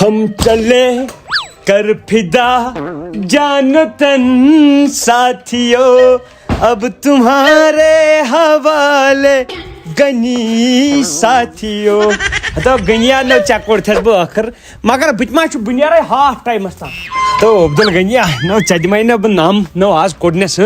ہم چلے کر فدا جان تن ساتھیو اب تمہارے حوالے گنی ساتھیو دپ گنیا نو چیک کوڑ تھس بہ آخر مگر بتما چھ بنیارے ہاف ٹائمس تام تو عبدل گنیا نو چ دمے نہ بہ نام نو آز کوڑنس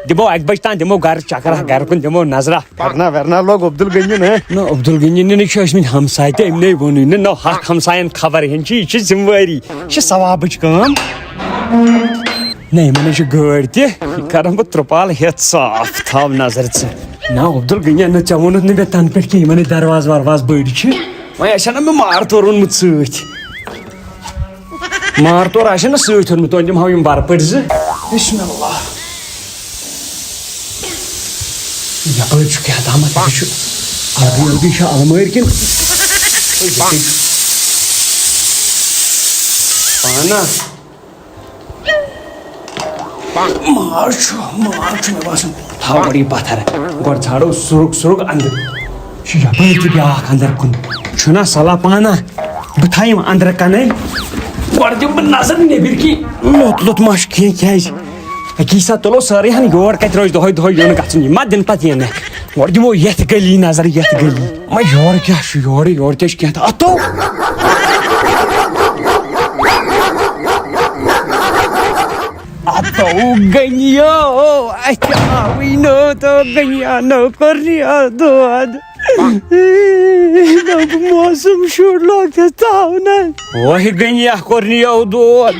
دمو 1 بج تان دمو گھر چکرا گھر کن دمو نظرہ ورنا لوگ عبدل گنین نو عبدل گنین نش اشمت ہمسائے تے امنے ونی نو حق ہمسائن خبر ہن چھ ذمہ واری چھ ثوابچ کام نہیں من چھ گاڑ تہ کرم بہ ترپال ہت صاف تھاو نظر ژ نا عبدل گنین نہ چونت نہ تن پہ کہ من درواز ورواز بڑ چھ وے اشنا میں مار تور اونمت ست مار تور اشنا ست اونمت تو دم ہاو یم بار پڑ ز بسم اللہ یپر چھ کیا دامت چھ الگی چھ المار کن پانا مار چھ مے باسان تھاو بڑی پتھر گۄڈٕ ژھانڈو سرُک اندر چھ یپر تہ بیاکھ اندر کن چھنا صلاح پانا بہ تھایم اندر کنے گۄڈٕ دم بہ نظر نیبر کن لوت ما چھ کیاز اکی سات تلو ساری ہن یور کت روز دہوے دہوے یون گژھن ما دن پتہ ین گۄڈٕ دمو یتھ گلی نظر یتھ گلی ما یور کیا چھ یور تہ چھ کینٛہہ اتو گنیو اتھ آوٕے نہٕ تو گنیا نو کرنیا دود موسم شُر لوگس تاونن وہی گنیا کرنیو دود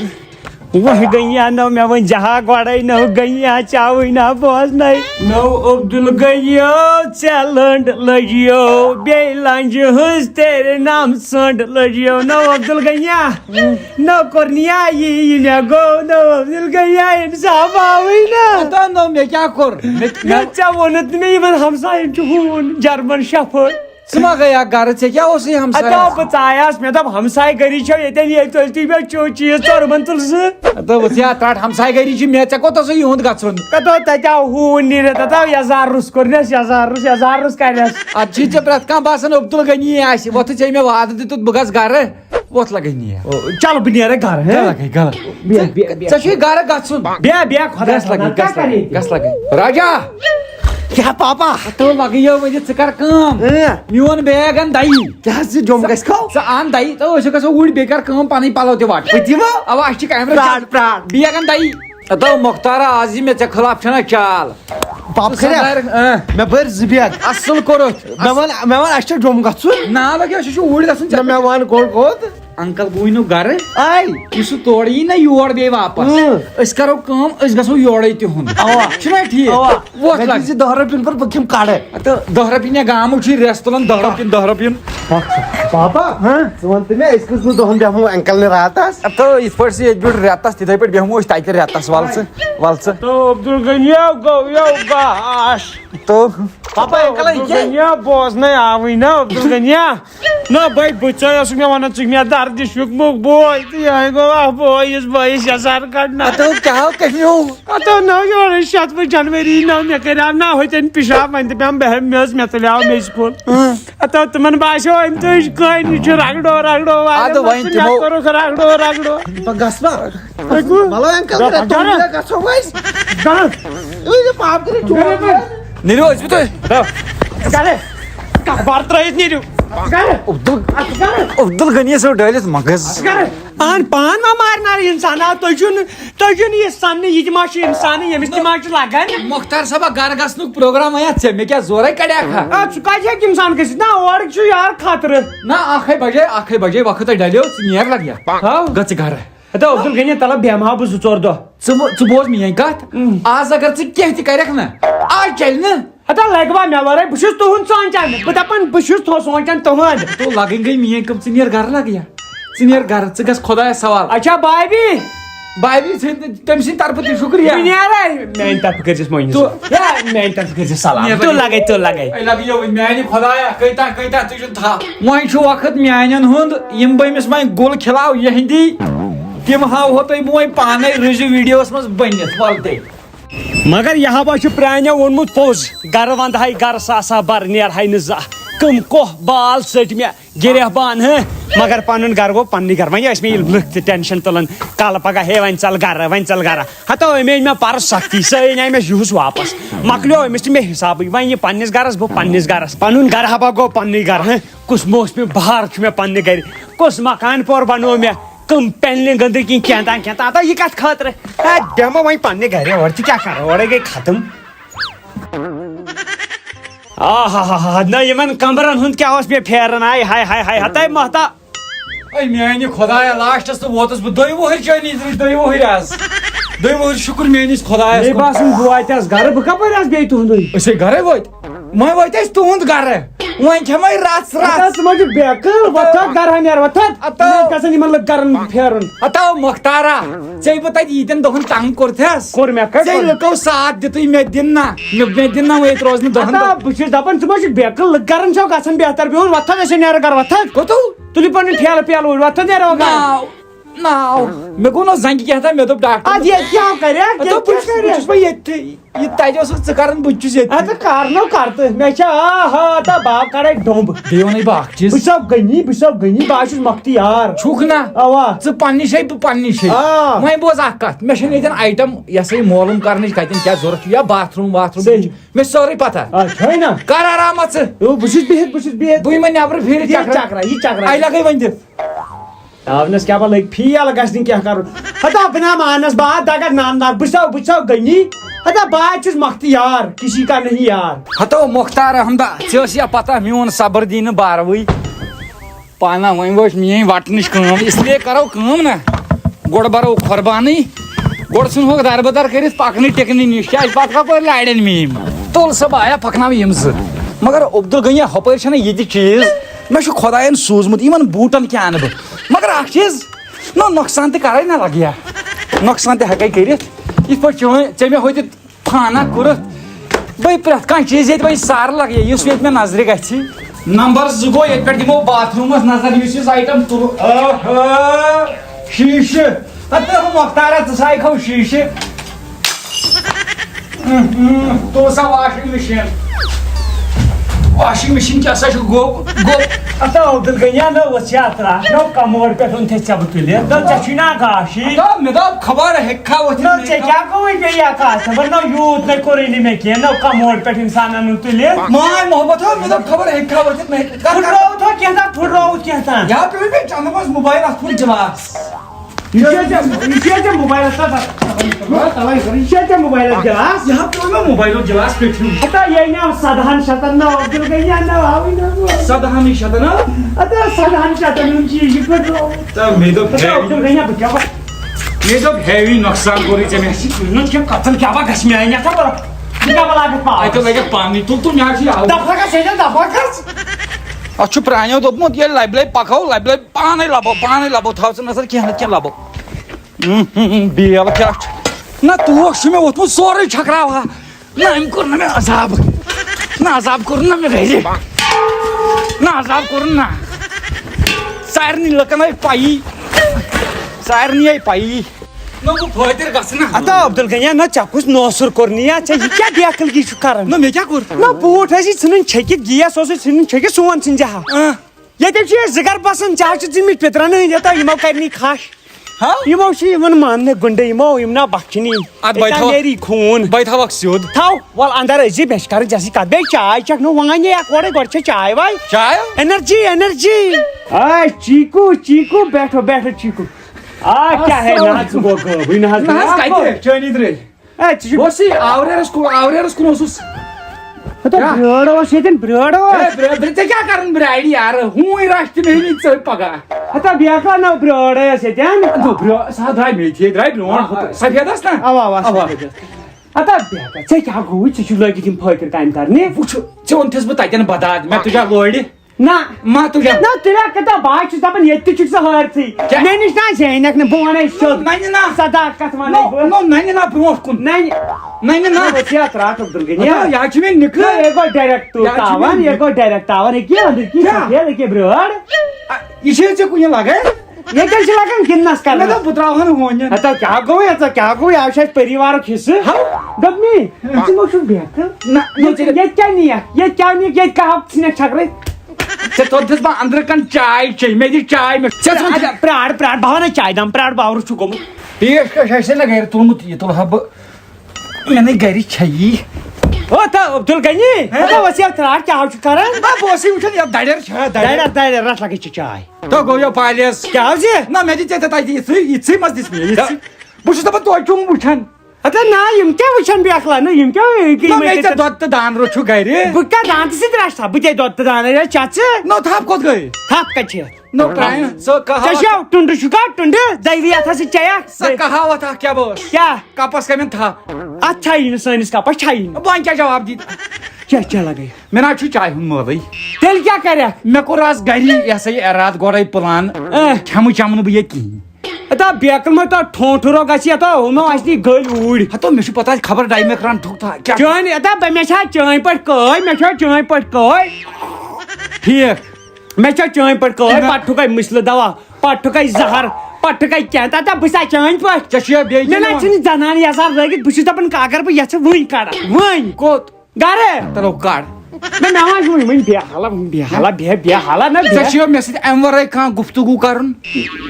وہی گنیا نو مے ون جہا گوڑے نو گنیا چاوٕے نا بوزنے نو عبدل گنیو ژے لنڈ لجیو بیٚیہِ لنجہِ ہٕنٛز تیرے نام سنڈ لجیو نو عبدل گنیا نو کرنیا یہ مے گو نو عبدل گنیا انصاف آوٕے نا نو مے کیا کور ژے ووٚنُتھ مےٚ یِمن ہمساین چھُ ہوٗن جرمن شفٲٹ ژٕ ما گٔیا گرٕ ژےٚ کیٛاہ اوسُے ہمساے بہٕ ژایاس مےٚ دوٚپ ہمساے گری چھو ییٚتٮ۪ن ییٚتہِ تُلۍ تُہۍ مےٚ چیٚو چیٖز ژورمن تُل زٕ دوٚپُتھ یا ٹاٹ ہمساے گری چھِ مےٚ ژےٚ کوٚت اوسُے یِہُنٛد گژھُن تتہِ آو ہوٗن نیٖرِتھ تتہِ آو یزار روٚس کوٚرنس یزار روٚس کرنس ادٕ چھی ژےٚ پرٛٮ۪تھ کانٛہہ باسان عبدل غنی آسہِ وۄتھٕ ژےٚ مےٚ وعدٕ دِتُتھ بہٕ گژھٕ گرٕ وۄتھ لگٲنی چل بہٕ نیرے گرٕ ژےٚ چھُے گرٕ گژھُن بیٚہہ خۄدایس گژھ لگٲنۍ راجا کیٛاہ پاپا تو لگیو ؤنِتھ ژٕ کر کٲم میون بیگ ان دہی کیٛاہ حظ ژٕ جوٚم گژھِ کھو ژٕ ان دہی تہٕ أسۍ گژھو اوٗرۍ بیٚیہِ کر کٲم پنٕنۍ پلو تہِ وٹ بہٕ دِمہٕ اوا اَسہِ چھِ کیمرا بیگ ان دہی دو مختارا آز یی مےٚ ژےٚ خلاف چھنا چال پاپہٕ خٲرا مےٚ بٔرۍ 2 بیگ اصل کوٚرُتھ مےٚ ون اَسہِ چھا جوٚم گژھُن نا لگیو سُہ چھُ اوٗرۍ گژھُن مےٚ ون کوٚت انکل بوٗنۍ نہٕ گرٕ آے یہِ سُہ تورٕ یی نا یور بیٚیہِ واپس أسۍ کرو کٲم أسۍ گژھو یورے تِہُنٛد چھُنا ٹھیٖک ووت لگ 10 رۄپین پر بہٕ کھٮ۪مہٕ کڑٕ تہٕ 10 رۄپین یا گامُک چھُے رٮ۪س تُلان 10 رۄپین پاپا ژٕ وَن تہٕ مےٚ أسۍ کٔژ دۄہن بیٚہمو انکل نہِ راتس تہٕ یِتھ پٲٹھۍ ژٕ ییٚتہِ پٮ۪ٹھ رٮ۪تس تِتھے پٲٹھۍ بیٚہمو أسۍ تتہِ رٮ۪تس ول ژٕ تو عبدل غنیو گوٚو گاش تو پاپا عبدل غنیا بوزنے آوٕے نا عبدل غنیا نہ بھائی بچے اوسُکھ مےٚ ونان ژٕ مےٚ دردِ شُکمُک بوے تہٕ یِہوے گوٚو اکھ بٲیِس بٲیِس یزار کڑنہٕ اتو نو یورے 7 جنؤری نو مےٚ کریاو نا ہوتٮ۪ن پِشاب وۄنۍ دپیٛام بہٕ مےٚ تُلیاو میٚژِ پھوٚل اتو تِمن باسیو أمۍ تُج کٲنی چھُ رگڑو کوٚرُکھ رگڑو نیٖرِو أسۍ تُہۍ بار ترٲیِتھ نیٖرِو عبدل غنی صٲب ڈٲلِتھ مغز پان ما مارنا انسان تُہۍ چھُو نہٕ یہِ سمنہٕ یہِ تہِ ما چھُ انسانٕے ییٚمِس تہِ ما چھُ لگان مختار صٲبا گرٕ گژھنُک پروگرام ایا ژےٚ مےٚ کیٛاہ زورے کڑیاکھا ژٕ کتہِ ہیٚکہِ انسان گٔژھِتھ نا اورٕ چھُ یار خطرٕ نہ اکھے بجے وقت ڈلیو ژٕ نیر لگیا گژھِ گرٕ ہتو عبدل غنی تلہٕ بیٚہمہٕ ہا بہٕ 2-4 دۄہ ژٕ بوز میٲنۍ کتھ آز اگر ژٕ کینٛہہ تہِ کرکھ نا آز چلہِ نہٕ ہتا لگوا مےٚ ورٲے بہٕ چھُس تُہُنٛد سونٛچان بہٕ دپان بہٕ چھُس سونٛچان تُہُنٛد تو لگٕنۍ گٔے میٲنۍ کٲم ژٕ نیر گرٕ لگیا ژٕ نیر گرٕ ژٕ گژھ خۄدایس سوال اچھا بابی تٔمۍ سٕنٛدِ طرفہٕ تہِ شُکریہ میانہِ طرفہٕ کٔرزِس مٲنِس میانہِ طرفہٕ کٔرزِس سلام تُل لگے لگیو میانہِ خۄدایا کۭتیاہ تُہۍ چھُ تھا وۄنۍ چھُ وقت میانٮ۪ن ہُنٛد یِم بہٕ أمِس وۄنۍ گُل کھِلاو یِہنٛدی تِم ہاوہو تۄہہِ بہٕ وۄنۍ پانے رٕزِ ویڈیوس منٛز بٔنِتھ ول تیٚلہِ مگر یہ ہا چھ پرانیو وونمت پوز گر وندہے گر ساسا بر نیر ہے نہ زہ کم کوہ بال سٹ مے گرہ بان مگر پن گر گو پنہ گر وۄنۍ ٲسۍ مےٚ ییٚلہِ لُکھ تہِ ٹینشن تُلان کالہٕ پگہہ ہے وۄنۍ ژل گرٕ وۄنۍ ژل گرٕ ہتو أمۍ أنۍ مےٚ پرس سختی سۄ أنۍ مےٚ یُہُس واپس مۄکلیو أمِس تہِ مےٚ حسابٕے وۄنۍ یہِ پننس گرس بہٕ پننس گرس پنُن گرٕ ہبا گوٚو پننُے گرٕ کُس موسمہِ بہار چھُ مےٚ پننہِ گرِ کُس مکان پور بنوو مےٚ کم پینلہِ گٔنٛدٕر کِنۍ کینٛہہ تام یہِ کتھ خٲطرٕ بیٚہمو وۄنۍ پننہِ گرِ اورٕ تہِ کیٛاہ کرو اورے گٔے ختم نہ یِمن کمبرن ہُنٛد کیٛاہ اوس مےٚ پھیران آے ہاے ہاے ہاے ہتاے محتا اے میانہِ خۄدایا لاسٹس تہٕ ووتُس بہٕ دۄیہِ وُہٕرۍ چٲنی دۄیہِ وُہٕرۍ آز دۄیہِ وُہٕرۍ شُکر میٲنِس خۄدایس مےٚ باسان بہٕ واتہِ آز گرٕ بہٕ کپٲرۍ آسہٕ بیٚیہِ تُہُنٛدُے أسے گرے وٲتۍ وۄنۍ وٲتۍ أسۍ تُہُنٛد گرٕ وۄنۍ کھٮ۪مے رژھ رژھ ژٕ ما چھُکھ بیقل وۄتھتھ گرٕ نیرٕ وۄتھتھ گژھان یِمن لُکھ گرن پھیرُن ہتو مۄختارا ژےٚ بہٕ تتہِ ییٖتٮ۪ن دۄہن تنگ کوٚرتھس کوٚر مےٚ ژےٚ لُکو ساتھ دِتُے مےٚ دِن نہ مےٚ دِن نہ وۄنۍ ییٚتہِ روزنہٕ دۄہن بہٕ چھُس دپان ژٕ ما چھُکھ بیقل لُکھ گرن چھو گژھان بہتر بِہُن وۄتھتھ أسۍ نیرو گرٕ وۄتھتھ کوٚتُو تُلِو پنُن ٹھیلہٕ پیلہٕ اوٗرۍ وۄتھتھ نیرو گرٕ ناو مےٚ گوٚو نہ زنٛگہِ کیٛاہ تام مےٚ دوٚپ ڈاکٹر ادٕ ییٚتہِ کیٛاہ کرکھ بہٕ چھُس بہٕ ییٚتہِ یہِ تتہِ اوسُکھ ژٕ کران بہٕ چھُس ییٚتہِ ادٕ کرنو کر تہٕ مےٚ چھِ تا باب کرے ڈوٚمب بیٚیہِ ونے بہٕ اکھ چیٖز بہٕ چھُسو غنی بہٕ حظ چھُس مۄختیار چھُکھ نا اوا ژٕ پننہِ جایہِ بہٕ پننہِ جایہِ وۄنۍ بوز اکھ کتھ مےٚ چھنہٕ ییٚتٮ۪ن آیٹم یہِ ہسا یہِ معلوٗم کرنٕچ کتٮ۪ن کیٛاہ ضروٗرت چھُ یا باتھ روٗم صحیح مےٚ چھِ سورُے پتہ چھے نا کر آراما ژٕ بہٕ چھُس بِہِتھ بہٕ یِمے نیبرٕ پھیٖرِتھ چکرا آیہِ لگے وۄنۍ دِتھ تاونس کیٛاہ لٔگۍ فیل گژھِ نہٕ کیٚنٛہہ کرُن ہتا بنا مانس بہٕ دگر نان بہٕ چھُسو غنی ہتا بہٕ حظ چھُس مۄختیار کسی کا نہیں یار ہتو مۄختار احمدا ژےٚ ٲس یا پتہ میون صبر دی نہٕ باروٕے پانا وۄنۍ وٲژ میٲنۍ وٹنٕچ کٲم اسلیے کرو کٲم نا گۄڈٕ برو قۄربانٕے گۄڈٕ ژھٕنہوکھ دربدر کٔرِتھ پکنہِ ٹِکنہِ نِش کیٛازِ پتہٕ کپٲرۍ لارٮ۪ن مےٚ یِم تُل سا بہٕ آیا پکناوٕ یِم زٕ مگر عبدالغنی ہُپٲرۍ چھنہ یِتہِ چیٖز مےٚ چھُ خۄداین سوٗزمُت یِمن بوٗٹن کیٛاہ انہٕ بہٕ مگر اکھ چیٖز نہ نۄقصان تہِ کرے نہ لگیا نۄقصان تہِ ہٮ۪کے کٔرِتھ یِتھ پٲٹھۍ ژےٚ مےٚ ہوٚتہِ فانا کوٚرُتھ بیٚیہِ پرٛٮ۪تھ کانٛہہ چیٖز ییٚتہِ وۄنۍ سارٕ لگہِ یُس ییٚتہِ مےٚ نظرِ گژھِ نمبر 2 گوٚو ییٚتہِ پٮ۪ٹھ دِمو باتھ روٗمس نظر یُس یُس آیٹم تُلو شیٖشہٕ ہتہٕ مۄختارا ژٕ سایکھو شیٖشہٕ تُل سا واشنگ مشین کیٛاہ سا چھُ گوٚب ہتا عبدالغنی نہ ؤژھ یاترا نو کموڈ پٮ۪ٹھ اوٚن ژےٚ ژٮ۪بہٕ تُلِتھ نہ ژےٚ چھُے نا گاشی مےٚ دوٚپ خبر ہیٚککھا نہ ژےٚ کیٛاہ گوٚوُے بیٚیہِ اکھ خبر نہ یوٗت نَے کوٚرُے نہٕ مےٚ کینٛہہ نو کموڈ پٮ۪ٹھ اِنسان انُن تُلِتھ ماے محبت مےٚ دوٚپ خبر ہیٚککھا ؤتھِتھ پھُٹرووُتھ کینٛہہ تام یا پیٚو مےٚ چندٕ منٛز موبایل اتھ پھُٹ گِلاس یہ ژےٚ موبایلس گلاس یا پیٚو مےٚ موبایلُک گِلاس پیٚٹھِم ہتا یہِ اَنیو 7 شیٚتن نو عبدالغنی نو آوٕے نہ 7 شیٚتن ہتا 7 شیٚتن ہُنٛد چیٖز یہِ پھُٹروو مےٚ دوٚپ عبدالغنی بہٕ کیٛاہ مےٚ دوٚپ ہیوی نۄقصان کوٚرُے ژےٚ مےٚ کینٛہہ قتل کیٛاہ گژھِ میانہِ اتھ بہٕ کیٛاہ لاگتھ اَتہِ لگہِ پانے تُل تُل مےٚ حظ چھُ یاد دفا گژھِ دفا گژھ اتھ چھُ پرٛانیو دوٚپمُت ییٚلہِ لبہِ پکو لبہِ پانے لبو تھاو ژٕ نظر کینٛہہ نتہٕ کینٛہہ لبو بیل کیٛاہ چھُ نہ توش چھُ مےٚ ووٚتھمُت سورُے چھکراوہا نہ أمۍ کوٚر نہٕ مےٚ عذاب نہ عذاب کوٚرُن نہ مےٚ گرِ نہ عذاب کوٚرُن نہ سارنٕے لُکن آیہِ پایی سارنٕے آیہِ پایی نہ بہٕ فٲطر گژھٕ نہ ہتا عبدالغنی نہ ژےٚ کُس نوسُر کوٚرنہٕ یا ژےٚ یہِ کیٛاہ بیقلگی چھُ کران نہ مےٚ کیٛاہ کوٚر نہ بوٗٹھ ٲسی ژھٕنٕنۍ چھٔکِتھ گیس اوسُے ژھٕنٕنۍ چھٔکِتھ سون ژھٕنۍ ہا ییٚتہِ چھِ أسۍ 2 گرٕ بسان ژےٚ چھِ ژھٕنمٕتۍ پِترن ہٕنٛدۍ یوتاہ یِمو کرنی کھش یِمو چھِ یِمن ماننہٕ گُنڈٕ یِمو یِم نا بخچنی نیری خوٗن بہٕ تھاوکھ سیوٚد تھاو وَل اندر أژی مےٚ چھِ کرٕنۍ ژےٚ سۭتۍ کتھ بیٚیہِ چاے چکھ نہٕ وۄنۍ اکھ گۄڈٕ چھےٚ چاے واے چاے اینرجی آ چیٖکوٗ بیٹھو چیٖکوٗ آ کیٛاہ ہے نہ حظ ژٕ گوٚو غٲبٕے نہ حظ کتہِ چٲنی درٛے ژٕ بہٕ اوسُے آورٮ۪رس کُن اوسُس برٛٲر اوس ییٚتٮ۪ن برٛٲر اوس ژےٚ کیٛاہ کران برٛارِ یارٕ ہوٗنۍ رچھ تہِ مےٚ ژٕ پگاہ ہتا بیکھا نو برٛٲر ٲس ییٚتٮ۪ن سۄ درٛاے میٚتھی درٛاے برٛونٛٹھ سفید ٲس نا اوا ہتا بیکھا ژےٚ کیٛاہ گوٚوُے ژٕ چھُکھ لٲگِتھ یِم فٲکِر کامہِ کرنہِ وٕچھ ژےٚ اوٚنتھس بہٕ تتٮ۪ن بداد مےٚ تُجا لورِ نہ ما تُجا نہ تُلیا کتا بہٕ حظ چھُس دپان ییٚتہِ تہِ چھُکھ ژٕ ہٲرتھٕے مےٚ نِش نہ زینکھ نہٕ بہٕ ونے سیوٚد ننہِ نا صداقت ونے بہٕ ننہِ نا برٛونٛٹھ کُن ننہِ نا یاترا عبدالغنی یہِ حظ چھُ مےٚ نِکہٕ یہ گوٚو ڈایریکٹ تاوان ییٚکیٛاہ برٛٲر یہِ چھے ژےٚ کُنہِ لگے ییٚتٮ۪ن چھِ لگان گِنٛدنس مےٚ کرنس دوٚپ بہٕ تراوہن ہونٮ۪ن ہتا کیٛاہ گوٚو یہِ چھُ اَسہِ پٔریوارُک حِصہٕ دوٚپمے ژٕ ما چھُکھ بیکھٕ نہ ییٚتہِ کیٛاہ نِیکھ ییٚتہِ کیٛاہ نِیکھ ییٚتہِ کہاو ژھٕنکھ چھکرٲوِتھ ژےٚ توٚتھُس بہٕ أنٛدرٕ کَنہِ چاے چیٚنۍ مےٚ دِ چاے پرٛار بہٕ وَنَے چاے دام پرٛار باورٕ چھُ گوٚمُت پیش کیٛاہ چھِ نہ گرِ تُلمُت یہِ تُلہٕ ہا بہٕ مےٚ نَے گرِ چھےٚ یی او تہٕ عبدل غنی ؤسیو ترٛار کیٛاہ چھُ کران بہٕ اوسُے وٕچھان یَتھ دَرٮ۪ر چھےٚ دَرِ رَس لگے ژےٚ چاے تہٕ گوٚو یو پالٮ۪س کیٛاہ زِ نہ مےٚ دِ ژےٚ تَتہِ یِژھٕے منٛز دِژ مےٚ یِژھٕے بہٕ چھُس دَپان توتہِ چھُم وٕچھان اَدٕ نا یِم کیٛاہ وٕچھن بیکلا نہٕ یِم مےٚ ژےٚ کیٛاہ دۄد تہٕ دانرو چھُ گرِ بہٕ کیٛاہ دانتہٕ سۭتۍ رَچھٕ بہٕ دے دۄد تہٕ دانہٕ چژٕ نو تھپھ کوٚت گٔے تھپھ کَتہِ چھِ نو ٹراین سۄ ژےٚ چھےٚ ٹُنڈٕ چھُکھا ٹُنڈٕ دَوی اَتھس سۭتۍ چیٚیکھ سۄ کہاوت اکھ کیٛاہ بہٕ کیٛاہ کپس کَمٮ۪ن تھپھ اَتھ چھایی نہٕ سٲنِس کپس چھایی نہٕ وۄنۍ کیٛاہ جواب دِتھ کیٛاہ لگے مےٚ نہ چھُ چاے ہُنٛد مٲلٕے تیٚلہِ کیٛاہ کَرکھ مےٚ کوٚر آز گرِ یہِ ہسا یہِ اراد گۄڈے پٕلان کھٮ۪مہٕ چٮ۪مہٕ نہٕ بہٕ ییٚتہِ کِہینۍ اَدا بیکٕل مہ تو ٹھونٛٹھُرو گژھِ یَتو ہُمو اَسہِ نی گٔلۍ اوٗرۍ ہتو مےٚ چھُ پتہ خبر ڈایمِک رن ٹھُک تھا کیٛاہ چٲنۍ اَدا مےٚ چھا چٲنۍ پٲٹھۍ کٲے مےٚ چھا چٲنۍ پٲٹھۍ کٲے ٹھیٖک مےٚ چھا چٲنۍ پٲٹھۍ کٲے پتہٕ ٹھُکے مٕسلہٕ دوا پتہٕ ٹھُکے زہر پتہٕ ٹھُکے کینٛہہ تَتھ بہٕ چھُسا چٲنۍ پٲٹھۍ ژےٚ چھُیا بیٚیہِ مےٚ نہ چھُنہٕ زنان یَزار لٲگِتھ بہٕ چھُس دَپان اگر بہٕ یَژھٕ وٕنۍ کَڑٕ وٕنۍ کوٚت گرٕ تلو کڑ مےٚ وَنہِ وٕنۍ بیٚیہِ حالا نہ ژےٚ چھُیا مےٚ سۭتۍ اَمہِ وَرٲے کانٛہہ گُفتگوٗ کرُن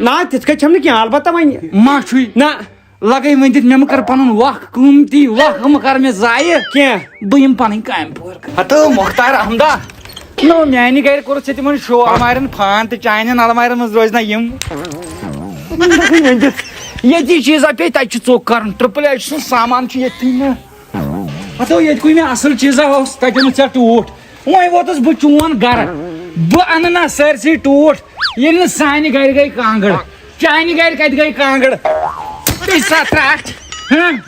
نہ تِتھ کٔنۍ چھَم نہٕ کینٛہہ البتہ وۄنۍ ما چھُے نہ لگے وۄنۍ دِتھ مےٚ مہ کر پنُن وق قۭمتی وق مہ کر مےٚ ضایہِ کینٛہہ بہٕ یِمہٕ پنٕنۍ کامہِ پوٗرٕ ہتہٕ مۄختار احمدا نو میانہِ گرِ کوٚرُتھ ژےٚ تِمن شو المارٮ۪ن فان تہٕ چانٮ۪ن المارٮ۪ن منٛز روزِ نہ یِم ییٚتی چیٖزا پیٚیہِ تتہِ چھُ ژوٚک کرُن ٹرپل ایچ سُنٛد سامان چھُ ییٚتھی نہ ہتو ییٚتہِ کُے مےٚ اصٕل چیٖزا اوس تتہِ اوٚنُتھ ژےٚ ٹوٗٹھ وۄنۍ ووتُس بہٕ چون گرٕ بہٕ انہٕ نہ سٲرسٕے ٹوٗٹھ ییٚلہِ نہٕ سانہِ گرِ گٔے کانٛگٕر چانہِ گرِ کتہِ گٔے کانٛگٕر بیٚیہِ سا ترٛٹھ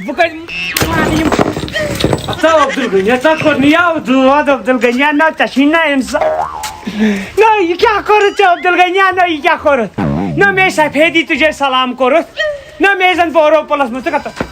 بہٕ کتہِ مانہٕ یِم عبدل غنی ژےٚ کوٚر نہٕ یَو دود عبدل غنی نہ ژےٚ چھُے نہ اِنسان نہ یہِ کیٛاہ کوٚرُتھ ژےٚ عبدل غنی نہ یہِ کیٛاہ کوٚرُتھ نہ مے سفیدی تُجے سلام کوٚرُتھ نہ مے زن بورو پلس منٛز ژٕ کتھ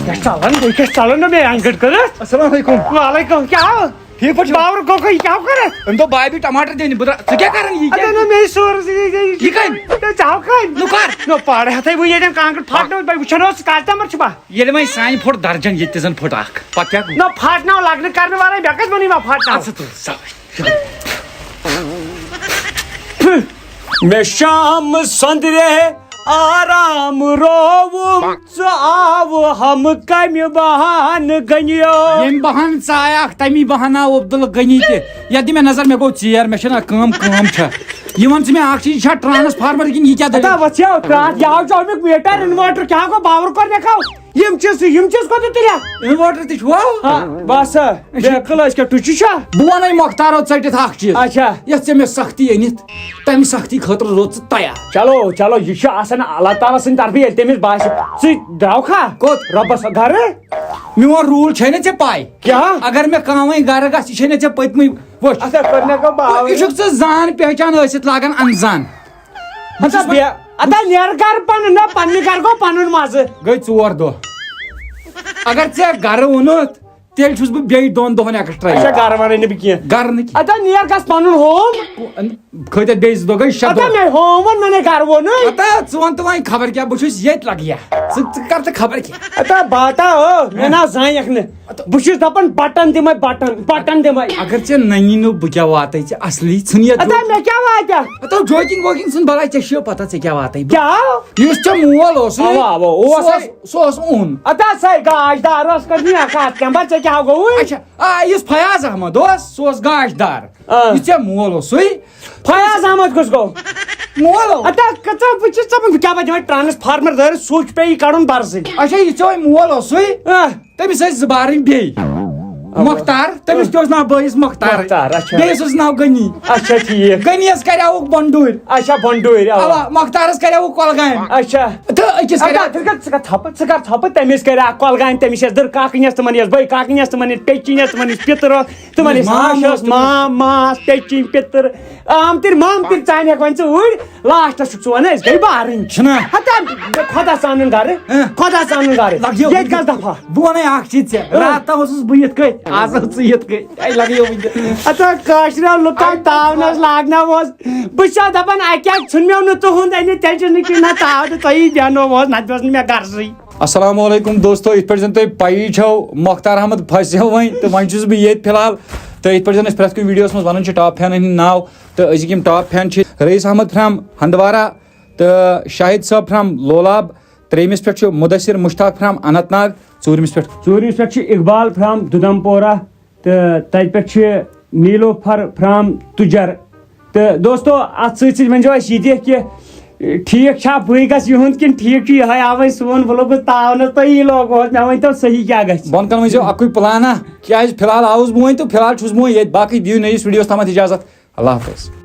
ژلان بیٚیہِ کیٛاہ ژلان نہ مے انگٕٹ کٔرٕتھ السلام علیکم وعلیکم کیٛاہ ٹھیٖک پٲٹھۍ باور گوٚو یہِ کیٛاہ کوٚرُتھ أمۍ دوٚپ بابی ٹماٹر دِنہِ بہٕ ژٕ کیٛاہ کران یہِ اَدٕ نہ مے سورُے یہِ کَتہِ ژاو کَتہِ نہٕ کر نہ پاڑٕ ہٮ۪تھٕے بہٕ ییٚتٮ۪ن کانٛگٕر پھٹنٲوِتھ بہٕ وٕچھان اوس کَتھ تامَتھ چھُ با ییٚلہِ وۄنۍ سانہِ پھُٹ درجن ییٚتہِ تہِ زن پھُٹ اکھ پتہٕ کیٛاہ گوٚو نہ پھٹناو لگنہٕ کرنہٕ ورٲے مےٚ کَتہِ ووٚنُے مےٚ پھٹناو مےٚ شام سۄنٛدرے آرام رووُم ژٕ آوٕ ہمہٕ کمہِ بہانہٕ غنیو ییٚمہِ بہانہٕ ژٕ آیاکھ تمی بہانہٕ آو عبدل غنی تہِ یتھ دِ مےٚ نظر مےٚ گوٚو ژیر مےٚ چھنہ کٲم چھےٚ یہِ وَن ژٕ مےٚ اکھ چیٖز یہِ چھا ٹرانسفارمر کِنہٕ یہِ کیٛاہ اَدا وَسیو ترٛاتھ یہِ آو چھُ امیُک میٖٹر اِنوٲٹر کیٛاہ گوٚو باور کوٚر مےٚ کھو یِم چیٖز کوٚت تُلِتھ اِنوٲٹر تہِ چھُوا بس بیکٕل ٲسۍ کیٛاہ ٹُچہِ چھا بہٕ وَنَے مۄختارو ژٔٹِتھ اکھ چیٖز اچھا یۄس ژےٚ مےٚ سختی أنِتھ تمہِ سختی خٲطرٕ روٗد ژٕ تیار چلو چلو یہِ چھُ آسان اللہ تعالیٰ سٕنٛدِ طرفہٕ ییٚلہِ تٔمِس باسہِ ژٕ درٛاوکھا کوٚت رۄبس گرٕ میون روٗل چھے نہ ژےٚ پاے کیٛاہ اگر مےٚ کانٛہہ وۄنۍ گرٕ گژھِ یہِ چھے نہ ژےٚ پٔتمٕے وٕچھ اچھا کٔر مےٚ کٲم باور یہِ چھُکھ ژٕ زان پہچان ٲسِتھ لاگان انزان اَدا نیرٕ گرٕ پنُن نہ پننہِ گرٕ گوٚو پنُن مزٕ گٔے 4 دۄہ اگر ژےٚ گرٕ اوٚنُتھ تیٚلہِ چھُس بہٕ بیٚیہِ 2 دۄہن ایکسٹرا اچھا گرٕ وَنٕے نہٕ بہٕ کیٚنٛہہ گرٕ نہٕ اَدا نیر گژھ پنُن ہوم کھٔتۍ بیٚیہِ 2 دۄہ گٔے 6 اَدا دۄہ مےٚ ہوم ووٚن مےٚ گرٕ ووٚنُے ژٕ وَن تہٕ وۄنۍ خبر کیٛاہ بہٕ چھُس ییٚتہِ لگیا ژٕ کر تہٕ خبر کیٛاہ اَدا باٹا مےٚ نہ زانیکھ نہٕ بہٕ چھُس دپان بٹن دِمے بٹن دِمے اگر ژےٚ ننی نہٕ بہٕ کیٛاہ واتَے ژےٚ اصلی ژھٕن یتھ اَدا مےٚ کیٛاہ واتہِ جوکِنگ ووکِنگ ژھٕن بلاے ژےٚ چھُے پتہ ژےٚ کیٛاہ واتَے کیٛاہ یُس ژےٚ مول اوس اَوا اوس سُہ اوس اوٚن اَدا سۄے گاش دار اوس کٔر مےٚ کتھ کیٛاہ ژےٚ کیٛاہ گوٚوُے اچھا یُس فیاض احمد اوس سُہ اوس گاش دار یُس ژےٚ مول اوس سُے فیاض احمد کُس گوٚو مول اوس اَدا بہٕ چھُس دپان بہٕ کیٛاہ دِمے ٹرانسفارمر دٲرِتھ سُچ پیٚیہِ کڑُن برسٕے اچھا یہِ ژےٚ وۄنۍ مول اوس سُے تٔمِس ٲسۍ 2 بارٕنۍ بیٚیہِ مۄختار تٔمِس تہِ اوس ناو بٲیِس مۄختار بیٚیِس اوس ناو غنی اچھا ٹھیٖک غنیَس کریاوُکھ بنڈوٗرۍ اچھا بنڈوٗرۍ اوا مۄختارس کریاوُکھ کۄلگامہِ اچھا تہٕ أکِس ژٕ کر تھپہٕ تٔمِس کرے کۄلگامہِ تٔمِس ٲس دٕر کاکٕنۍ تِمن ٲس بٲے کاکٕنۍ تِمن ٲس پیچِنۍ تِمن ٲس پِتٕر اوس تِمن ٲس ماش مام ماس پیچِنۍ پِتٕر آمتٕرۍ مامتٕرۍ ژانیکھ وۄنۍ ژٕ اوٗرۍ لاسٹس چھُکھ ژٕ ونان أسۍ گٔے بارٕنۍ چھُنہ خۄدا ژانُن گرٕ خۄدا ژانُن گرٕ ییٚتہِ گژھ دفعہ بہٕ وَنَے اکھ چیٖز ژےٚ راتھ تام اوسُس بہٕ یِتھ کٔنۍ آز ژٕ یِتھ کٔنۍ لگیو اَدا کٲشریو لُکن تاونس لاگنووس بہٕ چھَس دپان اکہِ ژھُنمیو نہٕ تُہُنٛد أنِتھ تیٚلہِ چھُ نہٕ کینٛہہ نہ تاو تہٕ تۄہی بیٚہنووس نتہٕ اوس نہٕ مےٚ گرسٕے السلام علیکم دوستو یِتھ پٲٹھۍ زن تۄہہِ پَیی چھو مۄختار احمد پھسیو وۄنۍ تہٕ وۄنۍ چھُس بہٕ ییٚتہِ فِلحال تو یِتھ پٲٹھۍ زن أسۍ پرٛٮ۪تھ کُنہِ ویٖڈیوَس منٛز وَنان چھِ ٹاپ فینن ہٕنٛدۍ ناو تہٕ أزِکۍ یِم ٹاپ فین چھِ رئیٖس احمد فرٛام ہندوارہ تہٕ شاہد صٲب فرٛام لولاب ترٛیٚیمِس پٮ۪ٹھ چھُ مُدثر مشتاق فرٛام اننت ناگ ژوٗرمِس پٮ۪ٹھ چھُ اقبال فرام دُدمپورہ تہٕ تَتہِ پٮ۪ٹھ چھِ نیٖلوفر فرام تُجر تہٕ دوستو اتھ سۭتۍ سۭتۍ ؤنۍزیو اَسہِ یہِ تہِ کہِ ٹھیٖک چھا بٕے گژھٕ یِہُنٛد کِنہٕ ٹھیٖک چھُ یِہوے آوے سون بہٕ لوٚگُس تاونس تُہی لوگوس مےٚ ؤنۍتو صحیح کیٛاہ گژھِ بۄن کن ؤنۍزیو اکُے پلانا کیٛازِ فِلحال آوُس بہٕ وۄنۍ تہٕ فِلحال چھُس بہٕ وۄنۍ ییٚتہِ باقٕے دِیِو نٔیِس ویٖڈیوَس تامَتھ اِجازت اللہ حافظ